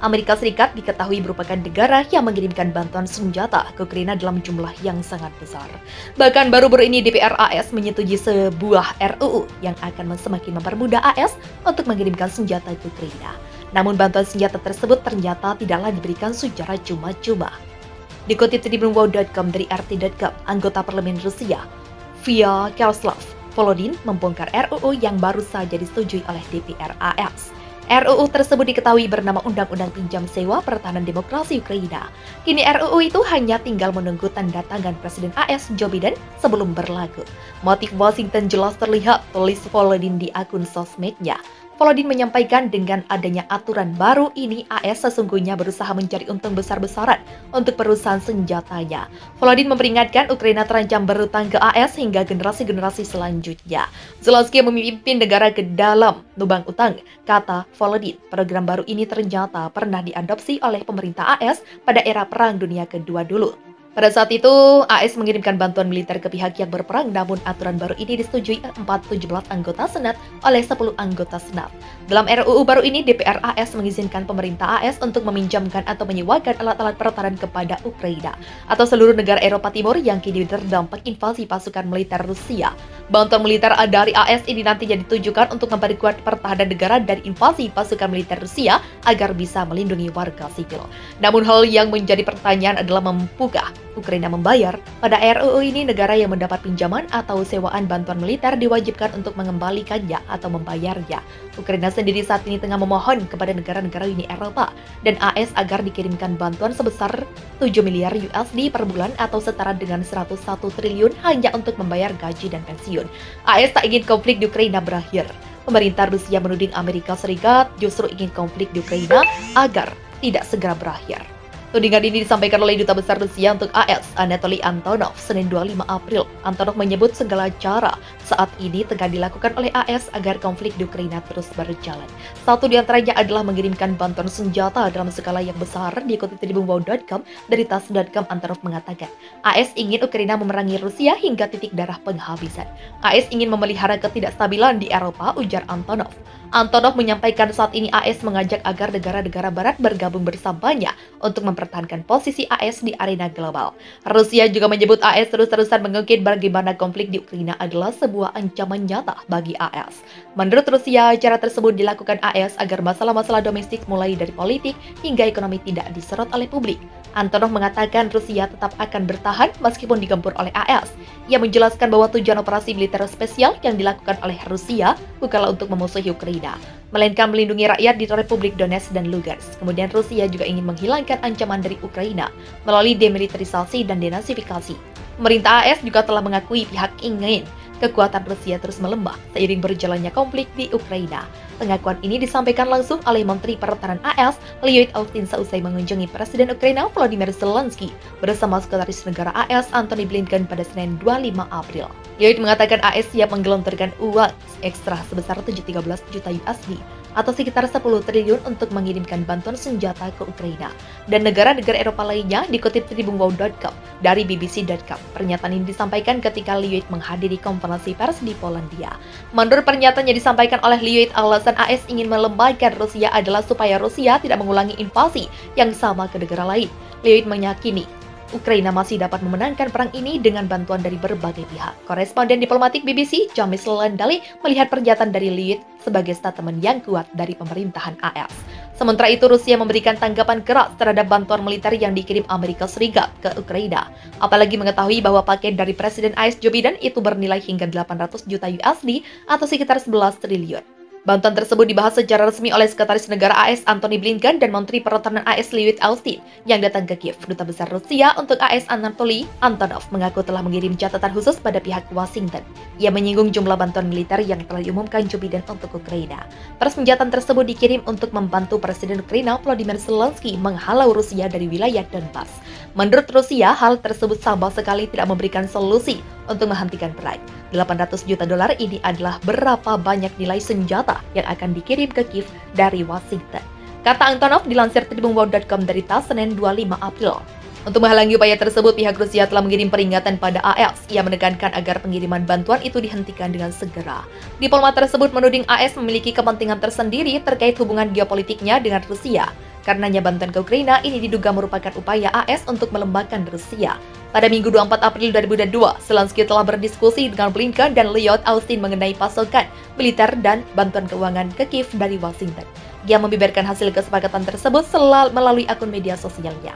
Amerika Serikat diketahui merupakan negara yang mengirimkan bantuan senjata ke Ukraina dalam jumlah yang sangat besar. Bahkan baru-baru ini DPR AS menyetujui sebuah RUU yang akan semakin mempermudah AS untuk mengirimkan senjata ke Ukraina. Namun bantuan senjata tersebut ternyata tidaklah diberikan secara cuma-cuma. Dikutip dari bloomberg.com dari RT.com, anggota parlemen Rusia, Vyacheslav Volodin membongkar RUU yang baru saja disetujui oleh DPR AS. RUU tersebut diketahui bernama Undang-Undang Pinjam Sewa Pertahanan Demokrasi Ukraina. Kini RUU itu hanya tinggal menunggu tanda tangan Presiden AS Joe Biden sebelum berlaku. Motif Washington jelas terlihat, tulis Volodin di akun sosmednya. Volodin menyampaikan dengan adanya aturan baru ini AS sesungguhnya berusaha mencari untung besar-besaran untuk perusahaan senjatanya. Volodin memperingatkan Ukraina terancam berutang ke AS hingga generasi-generasi selanjutnya. Zelensky memimpin negara ke dalam lubang utang, kata Volodin. Program baru ini ternyata pernah diadopsi oleh pemerintah AS pada era Perang Dunia Kedua dulu. Pada saat itu, AS mengirimkan bantuan militer ke pihak yang berperang, namun aturan baru ini disetujui 17 anggota Senat oleh 10 anggota Senat. Dalam RUU baru ini, DPR AS mengizinkan pemerintah AS untuk meminjamkan atau menyewakan alat-alat pertahanan kepada Ukraina atau seluruh negara Eropa Timur yang kini terdampak invasi pasukan militer Rusia. Bantuan militer dari AS ini nantinya ditujukan untuk memperkuat pertahanan negara dari invasi pasukan militer Rusia agar bisa melindungi warga sipil. Namun hal yang menjadi pertanyaan adalah mampukah Ukraina membayar? Pada RUU ini, negara yang mendapat pinjaman atau sewaan bantuan militer diwajibkan untuk mengembalikannya atau membayarnya. Ukraina sendiri saat ini tengah memohon kepada negara-negara Uni Eropa dan AS agar dikirimkan bantuan sebesar 7 miliar USD per bulan atau setara dengan 101 triliun hanya untuk membayar gaji dan pensiun. AS tak ingin konflik di Ukraina berakhir. Pemerintah Rusia menuding Amerika Serikat justru ingin konflik di Ukraina agar tidak segera berakhir. Tudingan ini disampaikan oleh Duta Besar Rusia untuk AS, Anatoly Antonov, Senin 25 April. Antonov menyebut segala cara saat ini tengah dilakukan oleh AS agar konflik di Ukraina terus berjalan. Satu di antaranya adalah mengirimkan bantuan senjata dalam skala yang besar. Dikutip dari bloomberg.com, dari tas.com, Antonov mengatakan, AS ingin Ukraina memerangi Rusia hingga titik darah penghabisan. AS ingin memelihara ketidakstabilan di Eropa, ujar Antonov. Antonov menyampaikan saat ini AS mengajak agar negara-negara barat bergabung bersamanya untuk mempertahankan posisi AS di arena global. Rusia juga menyebut AS terus-terusan mengungkit bagaimana konflik di Ukraina adalah sebuah ancaman nyata bagi AS. Menurut Rusia, cara tersebut dilakukan AS agar masalah-masalah domestik mulai dari politik hingga ekonomi tidak disorot oleh publik. Antonov mengatakan Rusia tetap akan bertahan meskipun digempur oleh AS. Ia menjelaskan bahwa tujuan operasi militer spesial yang dilakukan oleh Rusia bukanlah untuk memusuhi Ukraina, melainkan melindungi rakyat di Republik Donetsk dan Lugansk. Kemudian Rusia juga ingin menghilangkan ancaman dari Ukraina melalui demilitarisasi dan denasifikasi. Pemerintah AS juga telah mengakui pihak ingin kekuatan Rusia terus melemah seiring berjalannya konflik di Ukraina. Pengakuan ini disampaikan langsung oleh Menteri Pertahanan AS, Lloyd Austin, seusai mengunjungi Presiden Ukraina Volodymyr Zelensky bersama Sekretaris Negara AS Antony Blinken pada Senin 25 April. Lloyd mengatakan AS siap menggelontorkan uang ekstra sebesar 713 juta USD atau sekitar 10 triliun untuk mengirimkan bantuan senjata ke Ukraina dan negara-negara Eropa lainnya. Dikutip dari bloomberg.com dari bbc.com. Pernyataan ini disampaikan ketika Lloyd menghadiri konferensi pers di Polandia. Menurut pernyataan yang disampaikan oleh Lloyd, alasan AS ingin melemahkan Rusia adalah supaya Rusia tidak mengulangi invasi yang sama ke negara lain. Lloyd meyakini Ukraina masih dapat memenangkan perang ini dengan bantuan dari berbagai pihak. Koresponden diplomatik BBC, James Landale, melihat pernyataan dari Lloyd sebagai statement yang kuat dari pemerintahan AS. Sementara itu, Rusia memberikan tanggapan keras terhadap bantuan militer yang dikirim Amerika Serikat ke Ukraina. Apalagi mengetahui bahwa paket dari Presiden AS Joe Biden itu bernilai hingga 800 juta USD atau sekitar 11 triliun. Bantuan tersebut dibahas secara resmi oleh Sekretaris Negara AS Antony Blinken dan Menteri Pertahanan AS Lloyd Austin yang datang ke Kiev. Duta Besar Rusia untuk AS Anatoly Antonov mengaku telah mengirim catatan khusus pada pihak Washington. Ia menyinggung jumlah bantuan militer yang telah diumumkan Joe Biden untuk Ukraina. Persenjataan tersebut dikirim untuk membantu Presiden Ukraina Volodymyr Zelensky menghalau Rusia dari wilayah Donbas. Menurut Rusia, hal tersebut sama sekali tidak memberikan solusi untuk menghentikan perang. 800 juta dolar ini adalah berapa banyak nilai senjata yang akan dikirim ke Kiev dari Washington, kata Antonov dilansir dari bloomberg.com dari TASS Senin 25 April. Untuk menghalangi upaya tersebut, pihak Rusia telah mengirim peringatan pada AS. Ia menekankan agar pengiriman bantuan itu dihentikan dengan segera. Diplomat tersebut menuding AS memiliki kepentingan tersendiri terkait hubungan geopolitiknya dengan Rusia. Karenanya bantuan ke Ukraina ini diduga merupakan upaya AS untuk melemahkan Rusia. Pada Minggu 24 April 2022, Zelensky telah berdiskusi dengan Blinken dan Lloyd Austin mengenai pasokan militer dan bantuan keuangan ke Kiev dari Washington. Dia membeberkan hasil kesepakatan tersebut melalui akun media sosialnya.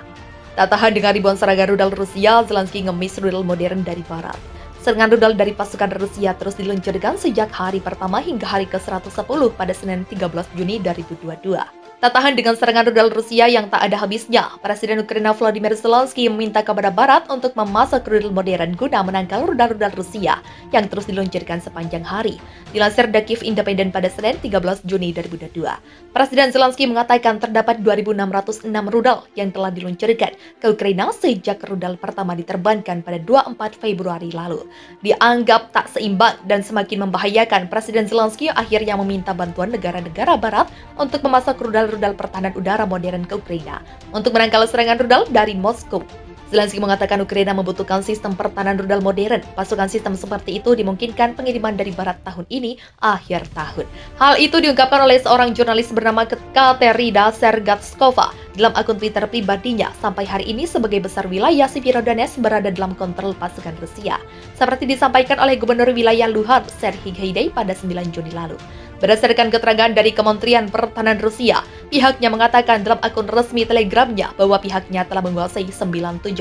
Tak tahan dengan ribuan serangan rudal Rusia, Zelensky ngemis rudal modern dari barat. Serangan rudal dari pasukan Rusia terus diluncurkan sejak hari pertama hingga hari ke-110 pada Senin 13 Juni 2022. Tak tahan dengan serangan rudal Rusia yang tak ada habisnya, Presiden Ukraina Volodymyr Zelensky meminta kepada Barat untuk memasok rudal modern guna menangkal rudal-rudal Rusia yang terus diluncurkan sepanjang hari. Dilansir The Kyiv Independent pada Senin 13 Juni 2022, Presiden Zelensky mengatakan terdapat 2.606 rudal yang telah diluncurkan ke Ukraina sejak rudal pertama diterbangkan pada 24 Februari lalu. Dianggap tak seimbang dan semakin membahayakan, Presiden Zelensky akhirnya meminta bantuan negara-negara Barat untuk memasok rudal pertahanan udara modern ke Ukraina untuk menangkal serangan rudal dari Moskow. Zelensky mengatakan Ukraina membutuhkan sistem pertahanan rudal modern. Pasukan sistem seperti itu dimungkinkan pengiriman dari Barat tahun ini, akhir tahun. Hal itu diungkapkan oleh seorang jurnalis bernama Katerina Sergatskova dalam akun Twitter pribadinya. Sampai hari ini sebagai besar wilayah Severodonetsk berada dalam kontrol pasukan Rusia, seperti disampaikan oleh Gubernur wilayah Luhansk Serhiy Haidai pada 9 Juni lalu. Berdasarkan keterangan dari Kementerian Pertahanan Rusia, pihaknya mengatakan dalam akun resmi Telegramnya bahwa pihaknya telah menguasai 97%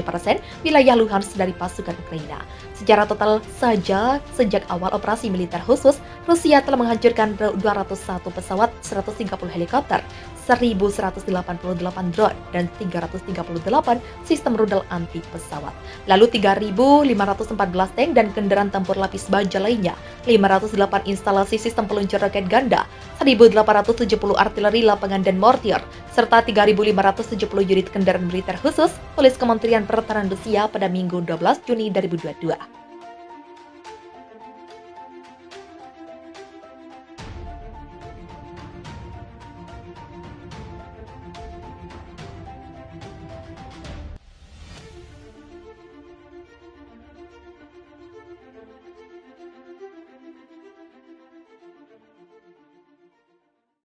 wilayah Luhansk dari pasukan Ukraina. Secara total saja, sejak awal operasi militer khusus, Rusia telah menghancurkan 201 pesawat, 130 helikopter, 1.188 drone, dan 338 sistem rudal anti pesawat. Lalu 3.514 tank dan kendaraan tempur lapis baja lainnya, 508 instalasi sistem peluncur roket ganda, 1.870 artileri lapangan dan mortir, serta 3.570 unit kendaraan militer khusus, tulis Kementerian Pertahanan Rusia pada Minggu 12 Juni 2022.